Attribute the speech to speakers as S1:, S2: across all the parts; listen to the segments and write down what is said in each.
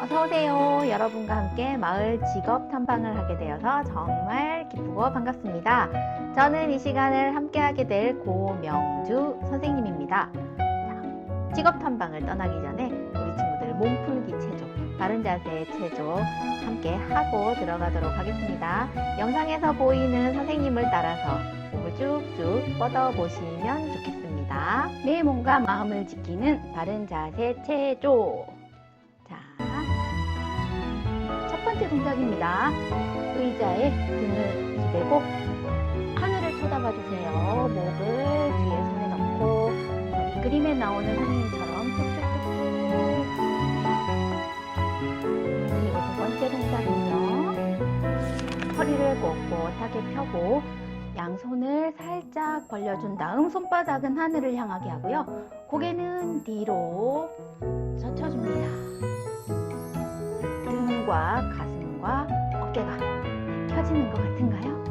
S1: 어서오세요. 여러분과 함께 마을 직업 탐방을 하게 되어서 정말 기쁘고 반갑습니다. 저는 이 시간을 함께 하게 될 고명주 선생님입니다. 자, 직업 탐방을 떠나기 전에 우리 친구들 몸풀기 체조, 바른 자세 체조 함께 하고 들어가도록 하겠습니다. 영상에서 보이는 선생님을 따라서 몸을 쭉쭉 뻗어 보시면 좋겠습니다. 내 몸과 마음을 지키는 바른 자세 체조. 자, 첫 번째 동작입니다. 의자에 등을 기대고 하늘을 쳐다봐 주세요. 목을 뒤에 손에 넣고 여기 그림에 나오는 선생님처럼 뚝뚝뚝뚝. 그리고 두 번째 동작은요. 허리를 꼿꼿하게 펴고 양손을 살짝 벌려준 다음 손바닥은 하늘을 향하게 하고요. 고개는 뒤로 젖혀줍니다. 등과 가슴과 어깨가 펴지는 것 같은가요?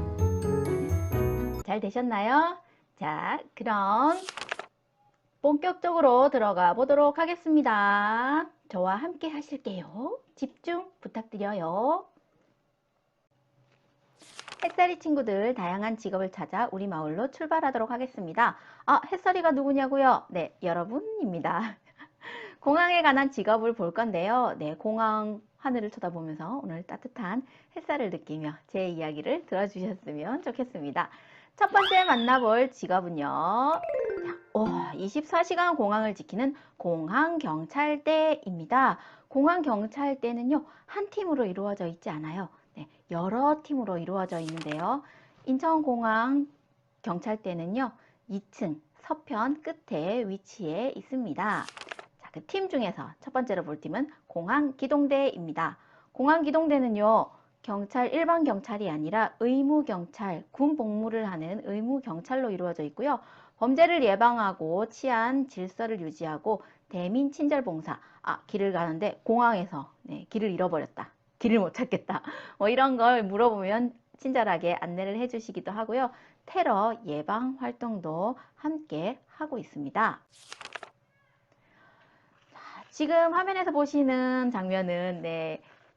S1: 잘 되셨나요? 자, 그럼 본격적으로 들어가 보도록 하겠습니다. 저와 함께 하실게요. 집중 부탁드려요. 햇살이 친구들 다양한 직업을 찾아 우리 마을로 출발하도록 하겠습니다. 햇살이가 누구냐고요? 네, 여러분입니다. 공항에 관한 직업을 볼 건데요. 네, 공항 하늘을 쳐다보면서 오늘 따뜻한 햇살을 느끼며 제 이야기를 들어주셨으면 좋겠습니다. 첫 번째 만나볼 직업은요. 24시간 공항을 지키는 공항경찰대입니다. 공항경찰대는요, 한 팀으로 이루어져 있지 않아요. 네, 여러 팀으로 이루어져 있는데요. 인천공항 경찰대는요, 2층 서편 끝에 위치해 있습니다. 자, 그 팀 중에서 첫 번째로 볼 팀은 공항기동대입니다. 공항기동대는요, 경찰, 일반 경찰이 아니라 의무경찰, 군 복무를 하는 의무경찰로 이루어져 있고요. 범죄를 예방하고 치안 질서를 유지하고 대민 친절 봉사. 길을 가는데 공항에서 길을 잃어버렸다. 길을 못 찾겠다. 이런 걸 물어보면 친절하게 안내를 해주시기도 하고요. 테러 예방 활동도 함께 하고 있습니다. 지금 화면에서 보시는 장면은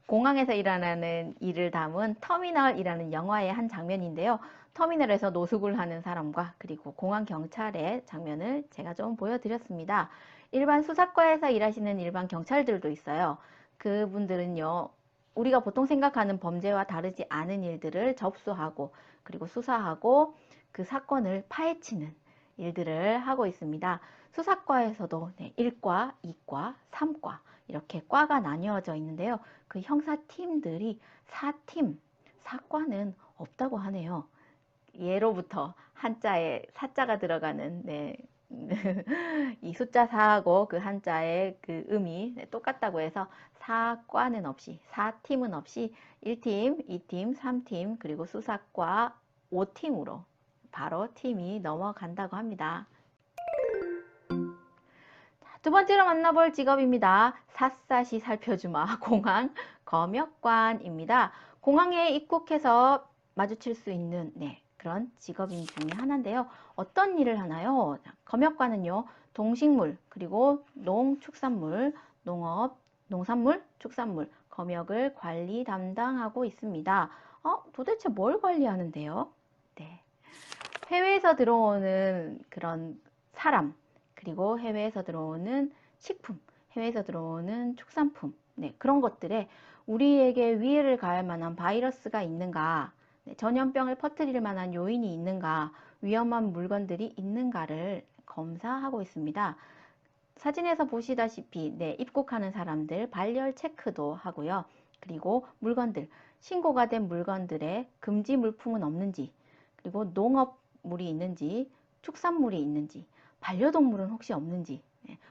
S1: 공항에서 일어나는 일을 담은 터미널이라는 영화의 한 장면인데요. 터미널에서 노숙을 하는 사람과 그리고 공항 경찰의 장면을 제가 좀 보여드렸습니다. 일반 수사과에서 일하시는 일반 경찰들도 있어요. 그분들은요, 우리가 보통 생각하는 범죄와 다르지 않은 일들을 접수하고 그리고 수사하고 그 사건을 파헤치는 일들을 하고 있습니다. 수사과에서도 1과, 2과, 3과 이렇게 과가 나뉘어져 있는데요. 그 형사팀들이 4팀, 4과는 없다고 하네요. 예로부터 한자에 사자가 들어가는 이 숫자 4하고 그 한자의 그 음이 똑같다고 해서 4과는 없이, 4팀은 없이 1팀, 2팀, 3팀, 그리고 수사과 5팀으로 바로 팀이 넘어간다고 합니다. 두 번째로 만나볼 직업입니다. 샅샅이 살펴주마 공항 검역관입니다. 공항에 입국해서 마주칠 수 있는 그런 직업인 중에 하나인데요. 어떤 일을 하나요? 검역관은요, 동식물 그리고 농축산물, 농업, 농산물, 축산물 검역을 관리 담당하고 있습니다. 도대체 뭘 관리하는데요? 해외에서 들어오는 그런 사람, 그리고 해외에서 들어오는 식품, 해외에서 들어오는 축산품, 그런 것들에 우리에게 위해를 가할 만한 바이러스가 있는가, 전염병을 퍼뜨릴 만한 요인이 있는가, 위험한 물건들이 있는가를 검사하고 있습니다. 사진에서 보시다시피 입국하는 사람들 발열 체크도 하고요. 그리고 물건들, 신고가 된 물건들에 금지 물품은 없는지, 그리고 농업물이 있는지, 축산물이 있는지, 반려동물은 혹시 없는지,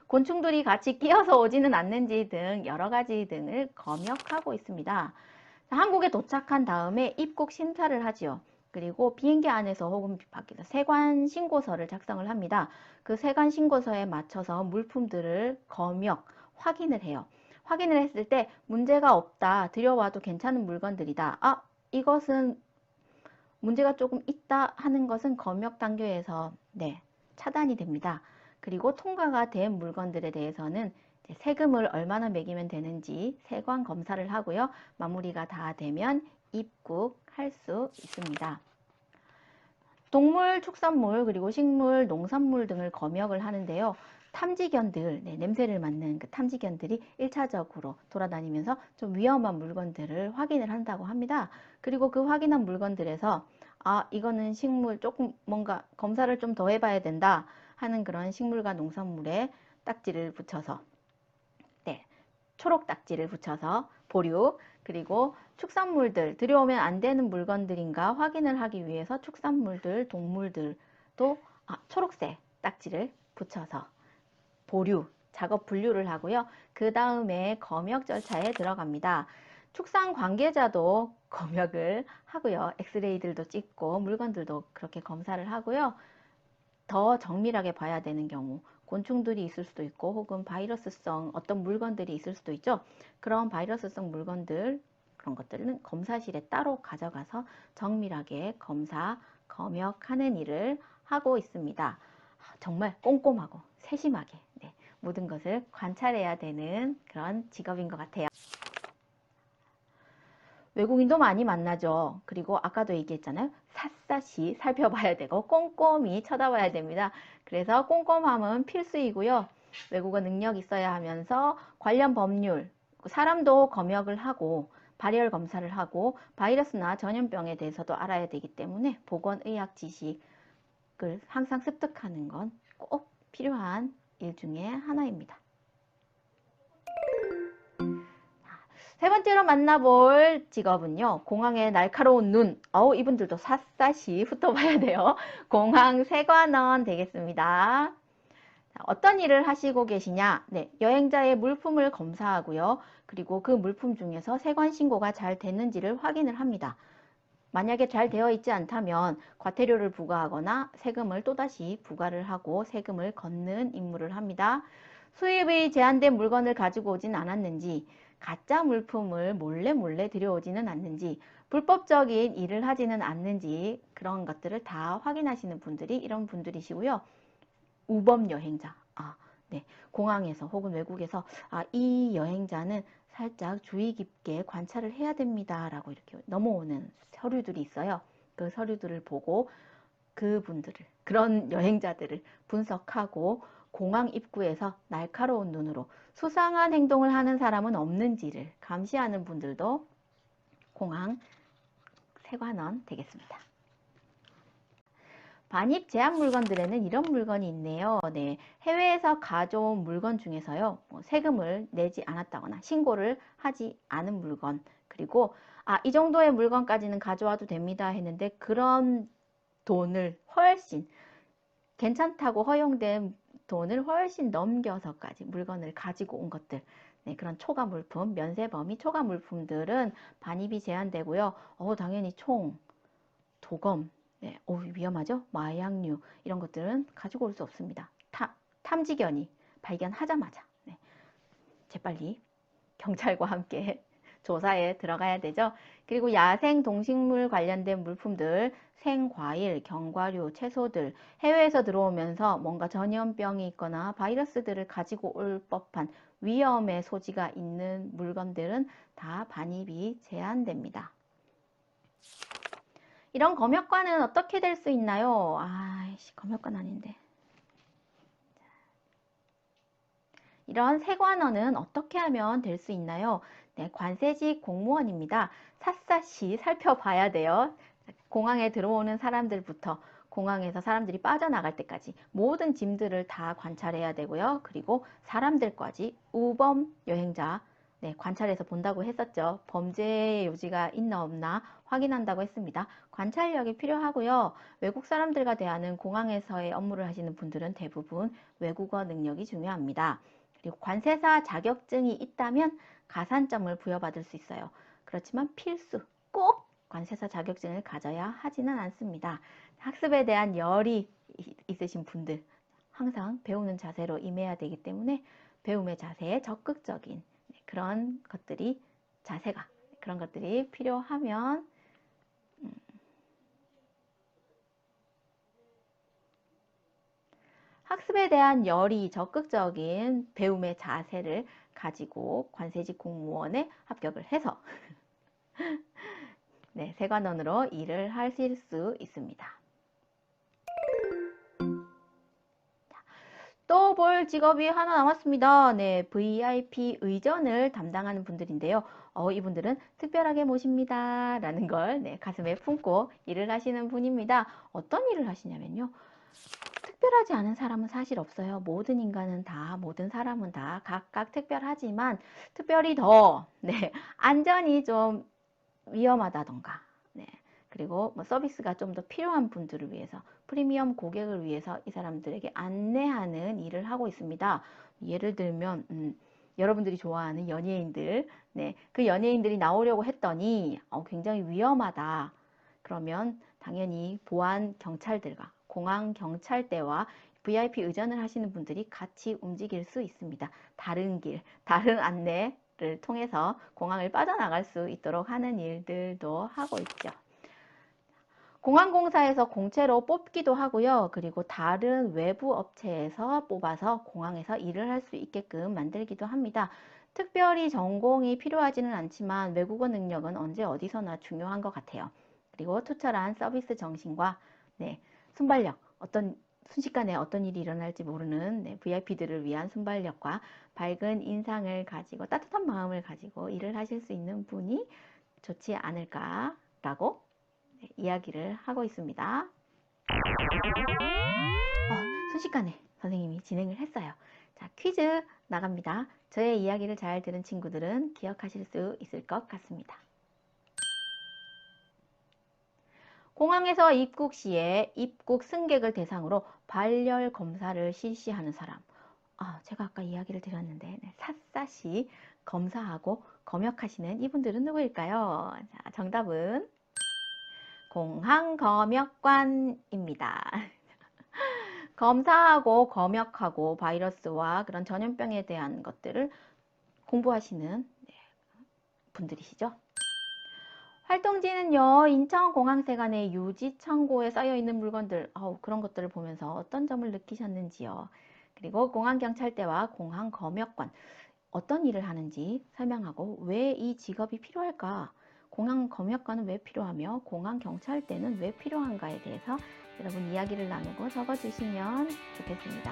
S1: 곤충들이 같이 끼어서 오지는 않는지 등 여러 가지 등을 검역하고 있습니다. 한국에 도착한 다음에 입국 심사를 하지요. 그리고 비행기 안에서 혹은 밖에서 세관 신고서를 작성을 합니다. 그 세관 신고서에 맞춰서 물품들을 검역, 확인을 해요. 확인을 했을 때 문제가 없다, 들여와도 괜찮은 물건들이다. 이것은 문제가 조금 있다 하는 것은 검역 단계에서 차단이 됩니다. 그리고 통과가 된 물건들에 대해서는 세금을 얼마나 매기면 되는지 세관 검사를 하고요. 마무리가 다 되면 입국할 수 있습니다. 동물, 축산물, 그리고 식물, 농산물 등을 검역을 하는데요. 탐지견들, 냄새를 맡는 그 탐지견들이 1차적으로 돌아다니면서 좀 위험한 물건들을 확인을 한다고 합니다. 그리고 그 확인한 물건들에서 이거는 식물 조금 뭔가 검사를 좀 더 해봐야 된다 하는 그런 식물과 농산물에 딱지를 붙여서 초록 딱지를 붙여서 보류, 그리고 축산물들, 들여오면 안 되는 물건들인가 확인을 하기 위해서 축산물들, 동물들도 초록색 딱지를 붙여서 보류, 작업 분류를 하고요. 그 다음에 검역 절차에 들어갑니다. 축산 관계자도 검역을 하고요. 엑스레이들도 찍고 물건들도 그렇게 검사를 하고요. 더 정밀하게 봐야 되는 경우 곤충들이 있을 수도 있고 혹은 바이러스성 어떤 물건들이 있을 수도 있죠. 그런 바이러스성 물건들 그런 것들은 검사실에 따로 가져가서 정밀하게 검사, 검역하는 일을 하고 있습니다. 정말 꼼꼼하고 세심하게 모든 것을 관찰해야 되는 그런 직업인 것 같아요. 외국인도 많이 만나죠. 그리고 아까도 얘기했잖아요. 샅샅이 살펴봐야 되고 꼼꼼히 쳐다봐야 됩니다. 그래서 꼼꼼함은 필수이고요. 외국어 능력 있어야 하면서 관련 법률, 사람도 검역을 하고 발열 검사를 하고 바이러스나 전염병에 대해서도 알아야 되기 때문에 보건의학 지식을 항상 습득하는 건 꼭 필요한 일 중에 하나입니다. 세 번째로 만나볼 직업은요. 공항의 날카로운 눈. 이분들도 샅샅이 훑어봐야 돼요. 공항 세관원 되겠습니다. 어떤 일을 하시고 계시냐? 여행자의 물품을 검사하고요. 그리고 그 물품 중에서 세관 신고가 잘 됐는지를 확인을 합니다. 만약에 잘 되어 있지 않다면 과태료를 부과하거나 세금을 또다시 부과를 하고 세금을 걷는 임무를 합니다. 수입이 제한된 물건을 가지고 오진 않았는지, 가짜 물품을 몰래 들여오지는 않는지, 불법적인 일을 하지는 않는지 그런 것들을 다 확인하시는 분들이 이런 분들이시고요. 우범 여행자, 공항에서 혹은 외국에서 이 여행자는 살짝 주의 깊게 관찰을 해야 됩니다 라고 이렇게 넘어오는 서류들이 있어요. 그 서류들을 보고 그분들을, 그런 여행자들을 분석하고 공항 입구에서 날카로운 눈으로 수상한 행동을 하는 사람은 없는지를 감시하는 분들도 공항 세관원 되겠습니다. 반입 제한 물건들에는 이런 물건이 있네요. 해외에서 가져온 물건 중에서요. 세금을 내지 않았다거나 신고를 하지 않은 물건, 그리고 이 정도의 물건까지는 가져와도 됩니다 했는데 그런 돈을 훨씬 괜찮다고 허용된 돈을 훨씬 넘겨서까지 물건을 가지고 온 것들, 그런 초과 물품, 면세 범위 초과 물품들은 반입이 제한되고요. 당연히 총, 도검, 위험하죠? 마약류 이런 것들은 가지고 올 수 없습니다. 탐지견이 발견하자마자 재빨리 경찰과 함께 조사에 들어가야 되죠. 그리고 야생 동식물 관련된 물품들, 생과일, 견과류, 채소들 해외에서 들어오면서 뭔가 전염병이 있거나 바이러스들을 가지고 올 법한 위험의 소지가 있는 물건들은 다 반입이 제한됩니다. 이런 검역관은 어떻게 될 수 있나요? 검역관 아닌데. 이런 세관원은 어떻게 하면 될 수 있나요? 관세직 공무원입니다. 샅샅이 살펴봐야 돼요. 공항에 들어오는 사람들부터 공항에서 사람들이 빠져나갈 때까지 모든 짐들을 다 관찰해야 되고요. 그리고 사람들까지 우범 여행자 관찰해서 본다고 했었죠. 범죄 요지가 있나 없나 확인한다고 했습니다. 관찰력이 필요하고요. 외국 사람들과 대하는 공항에서의 업무를 하시는 분들은 대부분 외국어 능력이 중요합니다. 그리고 관세사 자격증이 있다면 가산점을 부여받을 수 있어요. 그렇지만 필수, 꼭 관세사 자격증을 가져야 하지는 않습니다. 학습에 대한 열이 있으신 분들 항상 배우는 자세로 임해야 되기 때문에 배움의 자세에 적극적인 그런 것들이 그런 것들이 필요하면 학습에 대한 열의, 적극적인 배움의 자세를 가지고 관세직 공무원에 합격을 해서 네, 세관원으로 일을 하실 수 있습니다. 또 볼 직업이 하나 남았습니다. 네, VIP 의전을 담당하는 분들인데요. 이분들은 특별하게 모십니다. 라는 걸 네, 가슴에 품고 일을 하시는 분입니다. 어떤 일을 하시냐면요. 특별하지 않은 사람은 사실 없어요. 모든 인간은 다, 모든 사람은 다 각각 특별하지만 특별히 더 네, 안전이 좀 위험하다던가 네, 그리고 뭐 서비스가 좀 더 필요한 분들을 위해서 프리미엄 고객을 위해서 이 사람들에게 안내하는 일을 하고 있습니다. 예를 들면 여러분들이 좋아하는 연예인들 네, 그 연예인들이 나오려고 했더니 굉장히 위험하다. 그러면 당연히 보안 경찰들과 공항 경찰대와 VIP 의전을 하시는 분들이 같이 움직일 수 있습니다. 다른 길, 다른 안내를 통해서 공항을 빠져나갈 수 있도록 하는 일들도 하고 있죠. 공항공사에서 공채로 뽑기도 하고요. 그리고 다른 외부 업체에서 뽑아서 공항에서 일을 할 수 있게끔 만들기도 합니다. 특별히 전공이 필요하지는 않지만 외국어 능력은 언제 어디서나 중요한 것 같아요. 그리고 투철한 서비스 정신과 네, 순발력, 순식간에 어떤 일이 일어날지 모르는 네, VIP들을 위한 순발력과 밝은 인상을 가지고 따뜻한 마음을 가지고 일을 하실 수 있는 분이 좋지 않을까라고 네, 이야기를 하고 있습니다. 순식간에 선생님이 진행을 했어요. 자, 퀴즈 나갑니다. 저의 이야기를 잘 들은 친구들은 기억하실 수 있을 것 같습니다. 공항에서 입국 시에 입국 승객을 대상으로 발열 검사를 실시하는 사람. 제가 아까 이야기를 드렸는데 네, 샅샅이 검사하고 검역하시는 이분들은 누구일까요? 자, 정답은 공항검역관입니다. 검사하고 검역하고 바이러스와 그런 전염병에 대한 것들을 공부하시는 분들이시죠. 활동지는요, 인천공항세관의 유지창고에 쌓여있는 물건들, 그런 것들을 보면서 어떤 점을 느끼셨는지요. 그리고 공항경찰대와 공항검역관, 어떤 일을 하는지 설명하고 왜 이 직업이 필요할까? 공항검역관은 왜 필요하며 공항경찰대는 왜 필요한가에 대해서 여러분 이야기를 나누고 적어주시면 좋겠습니다.